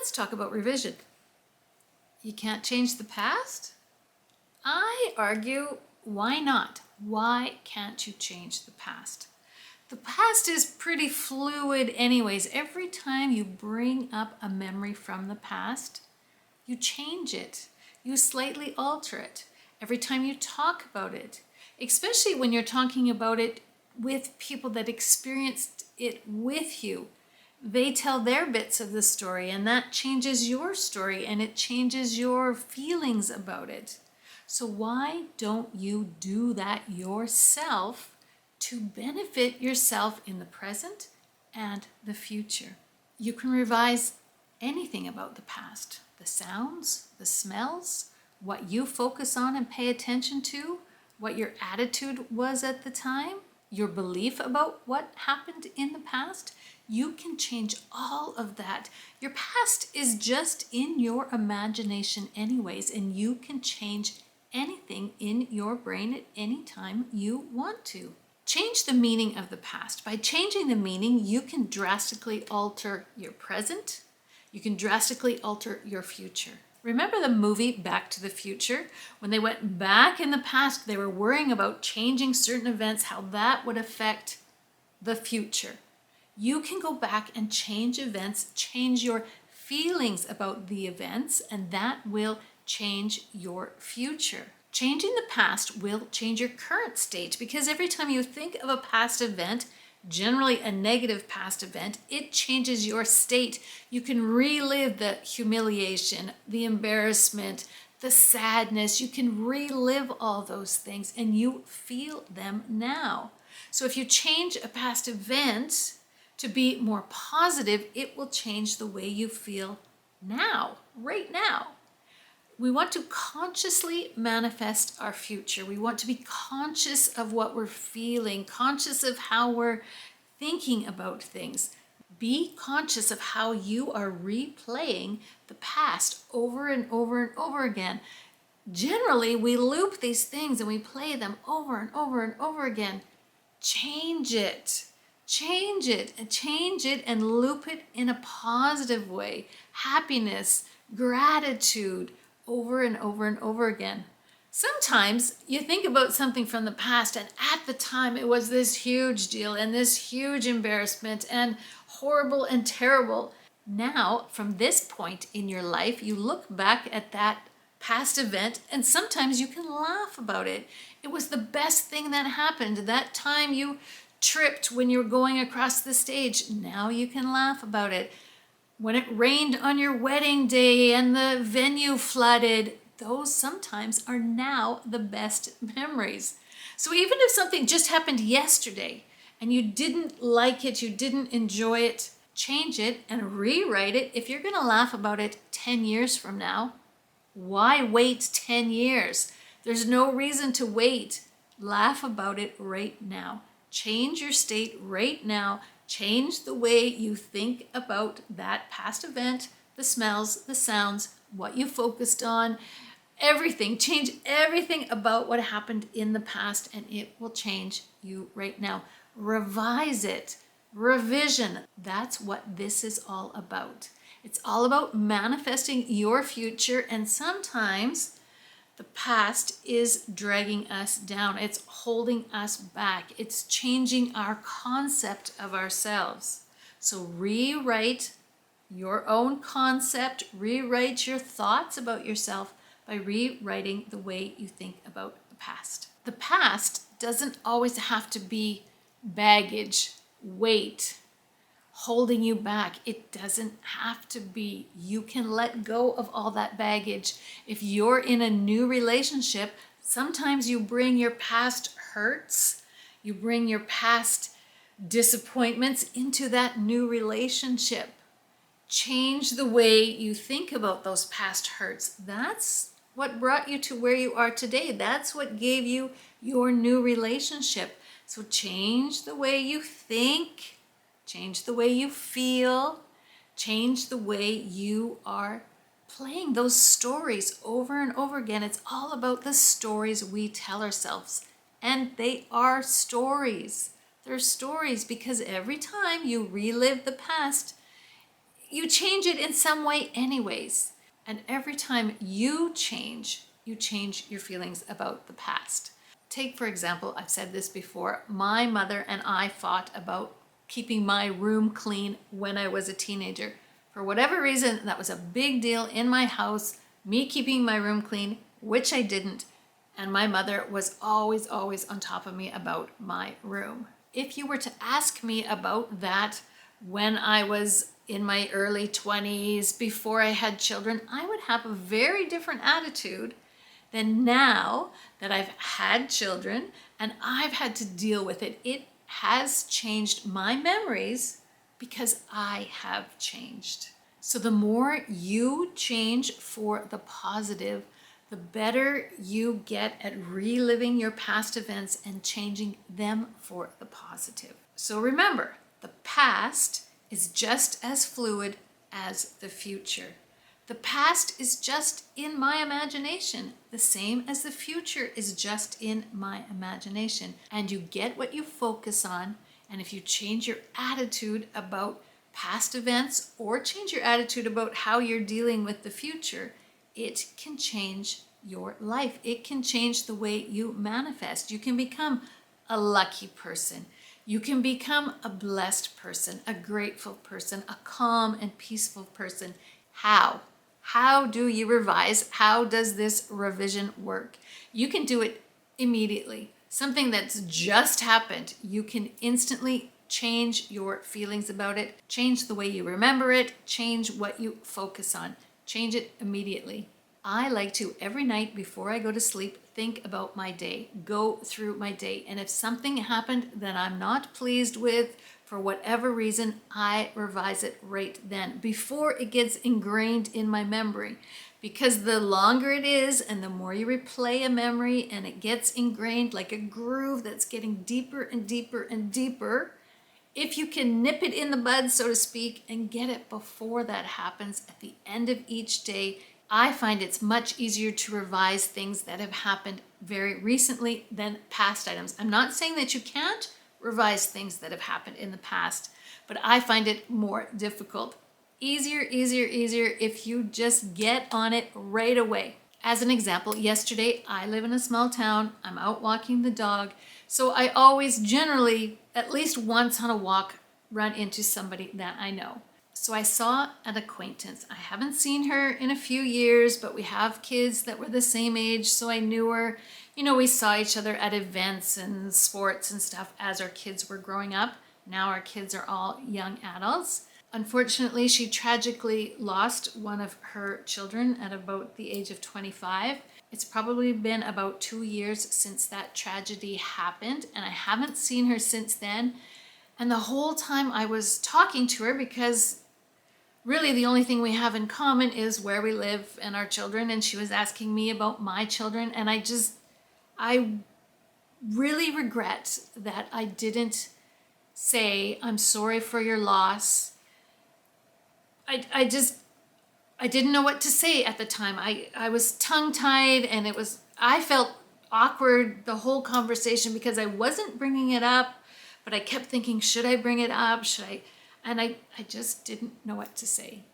Let's talk about revision. You can't change the past? I argue, why not? Why can't you change the past? The past is pretty fluid anyways. Every time you bring up a memory from the past, you change it. You slightly alter it. Every time you talk about it, especially when you're talking about it with people that experienced it with you, they tell their bits of the story, and that changes your story and it changes your feelings about it. So why don't you do that yourself to benefit yourself in the present and the future? You can revise anything about the past, the sounds, the smells, what you focus on and pay attention to, what your attitude was at the time, your belief about what happened in the past. You can change all of that. Your past is just in your imagination anyways, and you can change anything in your brain at any time you want to. Change the meaning of the past. By changing the meaning, you can drastically alter your present. You can drastically alter your future. Remember the movie Back to the Future? When they went back in the past, they were worrying about changing certain events, how that would affect the future. You can go back and change events, change your feelings about the events, and that will change your future. Changing the past will change your current state, because every time you think of a past event, generally a negative past event, it changes your state. You can relive the humiliation, the embarrassment, the sadness. You can relive all those things and you feel them now. So if you change a past event to be more positive, it will change the way you feel now, right now. We want to consciously manifest our future. We want to be conscious of what we're feeling, conscious of how we're thinking about things. Be conscious of how you are replaying the past over and over and over again. Generally, we loop these things and we play them over and over and over again. Change it. Change it and change it and loop it in a positive way. Happiness, gratitude, over and over and over again. Sometimes you think about something from the past and at the time it was this huge deal and this huge embarrassment and horrible and terrible. Now, from this point in your life, you look back at that past event and sometimes you can laugh about it. It was the best thing that happened. That time you tripped when you were going across the stage. Now you can laugh about it. When it rained on your wedding day and the venue flooded, those sometimes are now the best memories. So even if something just happened yesterday and you didn't like it, you didn't enjoy it, change it and rewrite it. If you're going to laugh about it 10 years from now, why wait 10 years? There's no reason to wait. Laugh about it right now. Change your state right now. Change the way you think about that past event, the smells, the sounds, what you focused on, everything. Change everything about what happened in the past and it will change you right now. Revise it. Revision. That's what this is all about. It's all about manifesting your future, and sometimes the past is dragging us down. It's holding us back. It's changing our concept of ourselves. So rewrite your own concept, rewrite your thoughts about yourself by rewriting the way you think about the past. The past doesn't always have to be baggage, weight, holding you back. It doesn't have to be. You can let go of all that baggage. If you're in a new relationship, sometimes you bring your past hurts, you bring your past disappointments into that new relationship. Change the way you think about those past hurts. That's what brought you to where you are today. That's what gave you your new relationship. So change the way you think. Change the way you feel. Change the way you are playing those stories over and over again. It's all about the stories we tell ourselves. And they are stories. They're stories because every time you relive the past, you change it in some way anyways. And every time you change your feelings about the past. Take, for example, I've said this before, my mother and I fought about keeping my room clean when I was a teenager. For whatever reason, that was a big deal in my house, me keeping my room clean, which I didn't. And my mother was always on top of me about my room. If you were to ask me about that when I was in my early 20s, before I had children, I would have a very different attitude than now that I've had children and I've had to deal with it. It has changed my memories because I have changed. So the more you change for the positive, the better you get at reliving your past events and changing them for the positive. So remember, the past is just as fluid as the future. The past is just in my imagination, the same as the future is just in my imagination. And you get what you focus on. And if you change your attitude about past events or change your attitude about how you're dealing with the future, it can change your life. It can change the way you manifest. You can become a lucky person. You can become a blessed person, a grateful person, a calm and peaceful person. How? How do you revise? How does this revision work? You can do it immediately. Something that's just happened, you can instantly change your feelings about it, change the way you remember it, change what you focus on, change it immediately. I like to, every night before I go to sleep, think about my day, go through my day. And if something happened that I'm not pleased with, for whatever reason, I revise it right then before it gets ingrained in my memory. Because the longer it is and the more you replay a memory and it gets ingrained like a groove that's getting deeper and deeper and deeper, if you can nip it in the bud, so to speak, and get it before that happens at the end of each day, I find it's much easier to revise things that have happened very recently than past items. I'm not saying that you can't revise things that have happened in the past, but I find it more difficult. Easier if you just get on it right away. As an example, yesterday, I live in a small town. I'm out walking the dog. So I always generally, at least once on a walk, run into somebody that I know. So I saw an acquaintance. I haven't seen her in a few years, but we have kids that were the same age, so I knew her. You know, we saw each other at events and sports and stuff as our kids were growing up. Now our kids are all young adults. Unfortunately, she tragically lost one of her children at about the age of 25. It's probably been about 2 years since that tragedy happened, and I haven't seen her since then. And the whole time I was talking to her, because really the only thing we have in common is where we live and our children, and she was asking me about my children, and I really regret that I didn't say, I'm sorry for your loss. I didn't know what to say at the time. I was tongue-tied, and I felt awkward the whole conversation because I wasn't bringing it up, but I kept thinking, should I bring it up? Should I? And I just didn't know what to say.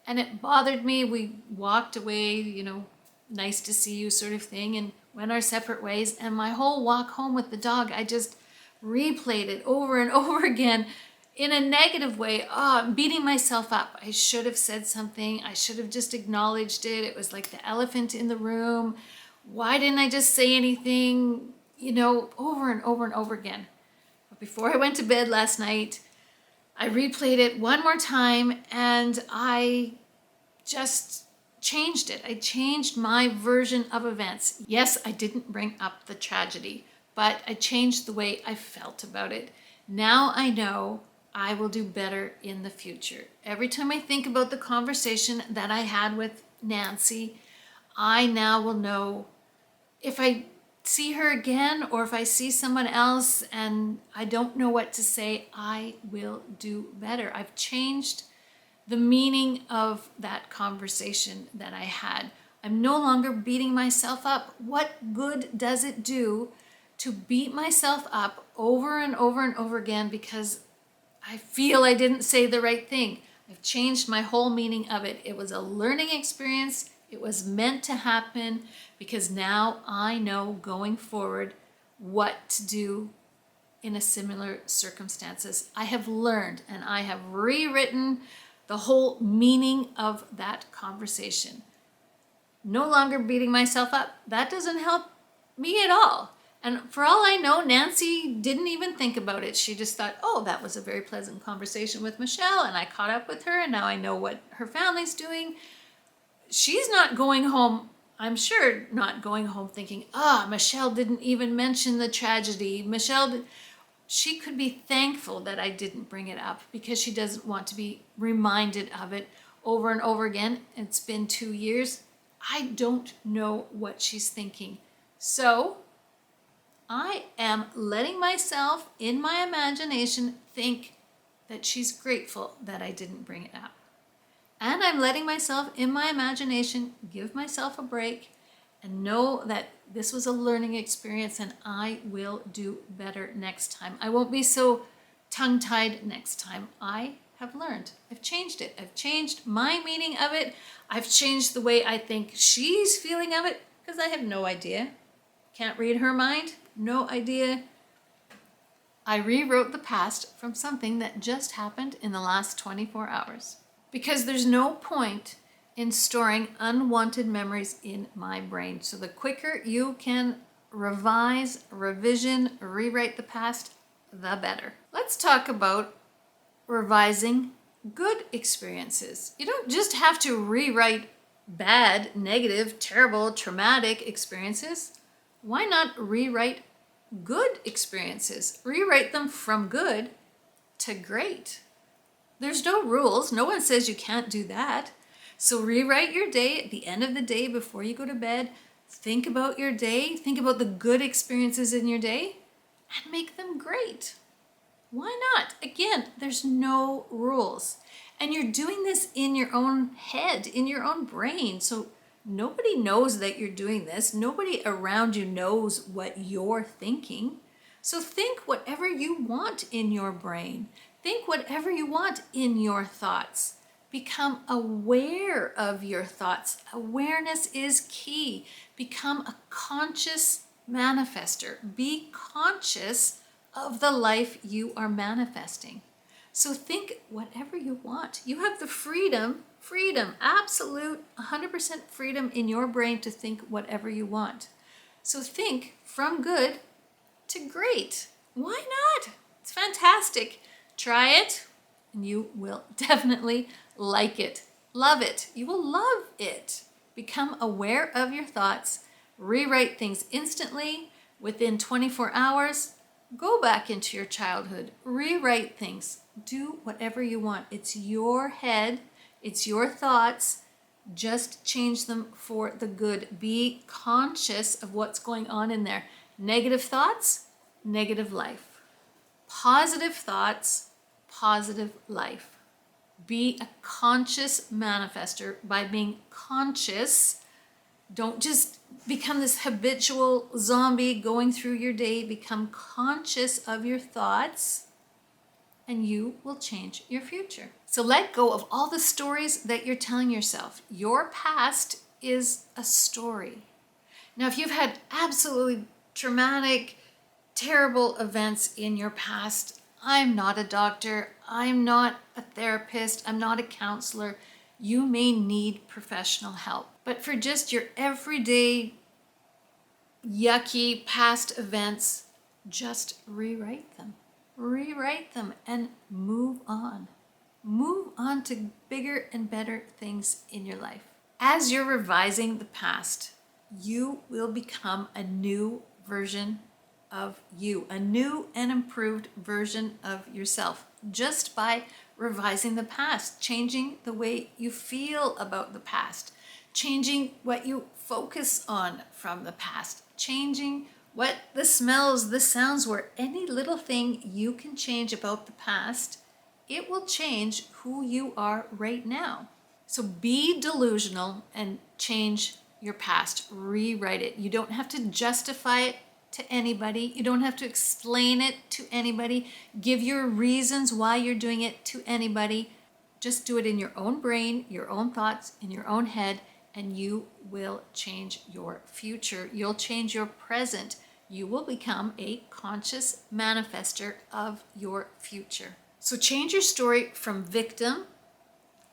And it bothered me. We walked away, you know, nice to see you sort of thing, and went our separate ways. And my whole walk home with the dog, I just replayed it over and over again in a negative way. Oh, I'm beating myself up. I should have said something. I should have just acknowledged it. It was like the elephant in the room. Why didn't I just say anything? You know, over and over again. But before I went to bed last night, I replayed it one more time, and I just changed it. I changed my version of events. Yes, I didn't bring up the tragedy, but I changed the way I felt about it. Now I know I will do better in the future. Every time I think about the conversation that I had with Nancy, I now will know if I see her again, or if I see someone else and I don't know what to say, I will do better. I've changed the meaning of that conversation that I had. I'm no longer beating myself up. What good does it do to beat myself up over and over again because I feel I didn't say the right thing? I've changed my whole meaning of it. It was a learning experience. It was meant to happen because now I know going forward what to do in a similar circumstances. I have learned and I have rewritten the whole meaning of that conversation. No longer beating myself up. That doesn't help me at all. And for all I know, Nancy didn't even think about it. She just thought, oh, that was a very pleasant conversation with Michelle, and I caught up with her, and now I know what her family's doing. She's not going home, I'm sure, not going home thinking, Michelle didn't even mention the tragedy. She could be thankful that I didn't bring it up because she doesn't want to be reminded of it over and over again. It's been 2 years. I don't know what she's thinking. So I am letting myself, in my imagination, think that she's grateful that I didn't bring it up. And I'm letting myself, in my imagination, give myself a break and know that this was a learning experience and I will do better next time. I won't be so tongue-tied next time. I have learned. I've changed it. I've changed my meaning of it. I've changed the way I think she's feeling of it because I have no idea. Can't read her mind. No idea. I rewrote the past from something that just happened in the last 24 hours. Because there's no point in storing unwanted memories in my brain. So the quicker you can revise, revision, rewrite the past, the better. Let's talk about revising good experiences. You don't just have to rewrite bad, negative, terrible, traumatic experiences. Why not rewrite good experiences? Rewrite them from good to great. There's no rules. No one says you can't do that. So rewrite your day at the end of the day before you go to bed. Think about your day. Think about the good experiences in your day and make them great. Why not? Again, there's no rules. And you're doing this in your own head, in your own brain. So nobody knows that you're doing this. Nobody around you knows what you're thinking. So think whatever you want in your brain. Think whatever you want in your thoughts. Become aware of your thoughts. Awareness is key. Become a conscious manifester. Be conscious of the life you are manifesting. So think whatever you want. You have the freedom, absolute 100% freedom in your brain to think whatever you want. So think from good to great. Why not? It's fantastic. Try it and you will definitely like it. Love it. You will love it. Become aware of your thoughts. Rewrite things instantly within 24 hours. Go back into your childhood. Rewrite things. Do whatever you want. It's your head. It's your thoughts. Just change them for the good. Be conscious of what's going on in there. Negative thoughts, negative life. Positive thoughts, positive life. Be a conscious manifester by being conscious. Don't just become this habitual zombie going through your day. Become conscious of your thoughts and you will change your future. So let go of all the stories that you're telling yourself. Your past is a story. Now, if you've had absolutely traumatic, terrible events in your past, I'm not a doctor, I'm not a therapist, I'm not a counselor. You may need professional help. But for just your everyday, yucky past events, just rewrite them. Rewrite them and move on. Move on to bigger and better things in your life. As you're revising the past, you will become a new version of you, a new and improved version of yourself, just by revising the past, changing the way you feel about the past, changing what you focus on from the past, changing what the smells, the sounds were. Any little thing you can change about the past, it will change who you are right now. So be delusional and change your past. Rewrite it. You don't have to justify it to anybody. You don't have to explain it to anybody. Give your reasons why you're doing it to anybody. Just do it in your own brain, your own thoughts, in your own head, and you will change your future. You'll change your present. You will become a conscious manifester of your future. So change your story from victim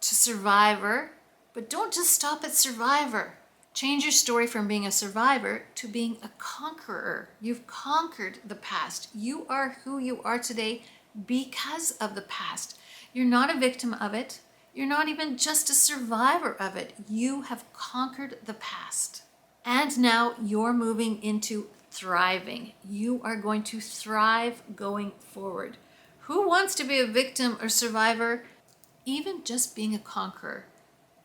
to survivor, but don't just stop at survivor. Change your story from being a survivor to being a conqueror. You've conquered the past. You are who you are today because of the past. You're not a victim of it. You're not even just a survivor of it. You have conquered the past. And now you're moving into thriving. You are going to thrive going forward. Who wants to be a victim or survivor? Even just being a conqueror.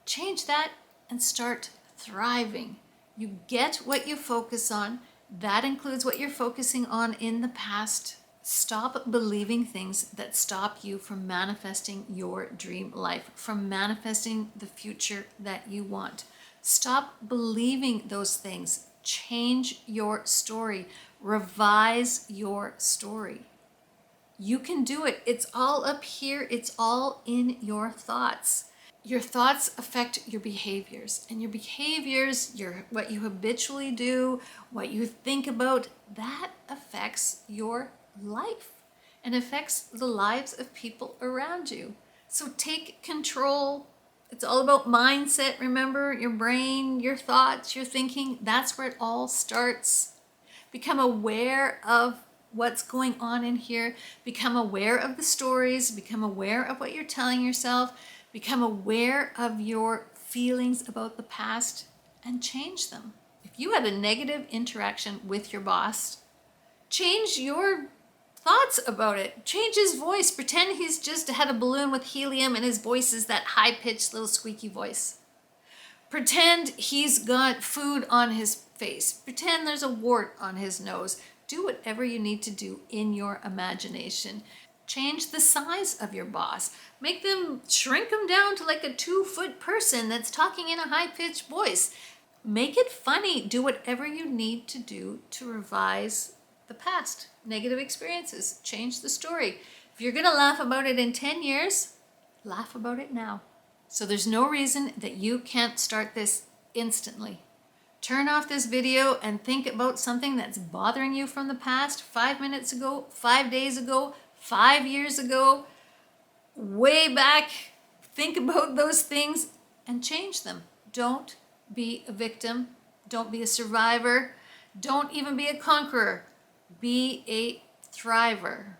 Change that and start thriving. You get what you focus on. That includes what you're focusing on in the past. Stop believing things that stop you from manifesting your dream life, from manifesting the future that you want. Stop believing those things. Change your story. Revise your story. You can do it. It's all up here. It's all in your thoughts. Your thoughts affect your behaviors, and your behaviors, what you habitually do, what you think about, that affects your life and affects the lives of people around you. So take control. It's all about mindset. Remember, your brain, your thoughts, your thinking, that's where it all starts. Become aware of what's going on in here. Become aware of the stories. Become aware of what you're telling yourself. Become aware of your feelings about the past and change them. If you had a negative interaction with your boss, change your thoughts about it. Change his voice. Pretend he's just had a balloon with helium and his voice is that high-pitched little squeaky voice. Pretend he's got food on his face. Pretend there's a wart on his nose. Do whatever you need to do in your imagination. Change the size of your boss. Make them shrink them down to like a 2-foot person that's talking in a high-pitched voice. Make it funny. Do whatever you need to do to revise the past. Negative experiences. Change the story. If you're going to laugh about it in 10 years, laugh about it now. So there's no reason that you can't start this instantly. Turn off this video and think about something that's bothering you from the past, 5 minutes ago, 5 days ago, 5 years ago, way back. Think about those things and change them. Don't be a victim. Don't be a survivor. Don't even be a conqueror. Be a thriver.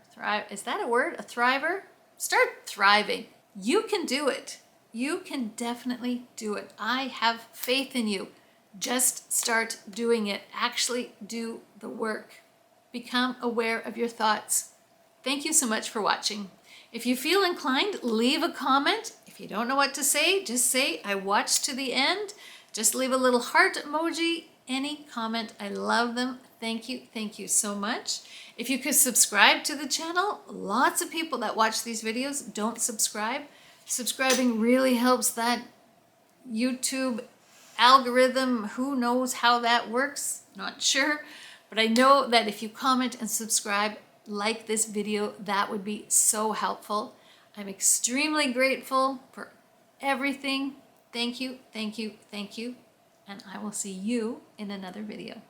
Is that a word? A thriver? Start thriving. You can do it. You can definitely do it. I have faith in you. Just start doing it. Actually do the work. Become aware of your thoughts. Thank you so much for watching. If you feel inclined, leave a comment. If you don't know what to say, just say, I watched to the end. Just leave a little heart emoji. Any comment, I love them. Thank you so much. If you could subscribe to the channel, lots of people that watch these videos don't subscribe. Subscribing really helps that YouTube algorithm. Who knows how that works? Not sure. But I know that if you comment and subscribe, like this video, that would be so helpful. I'm extremely grateful for everything. Thank you. And I will see you in another video.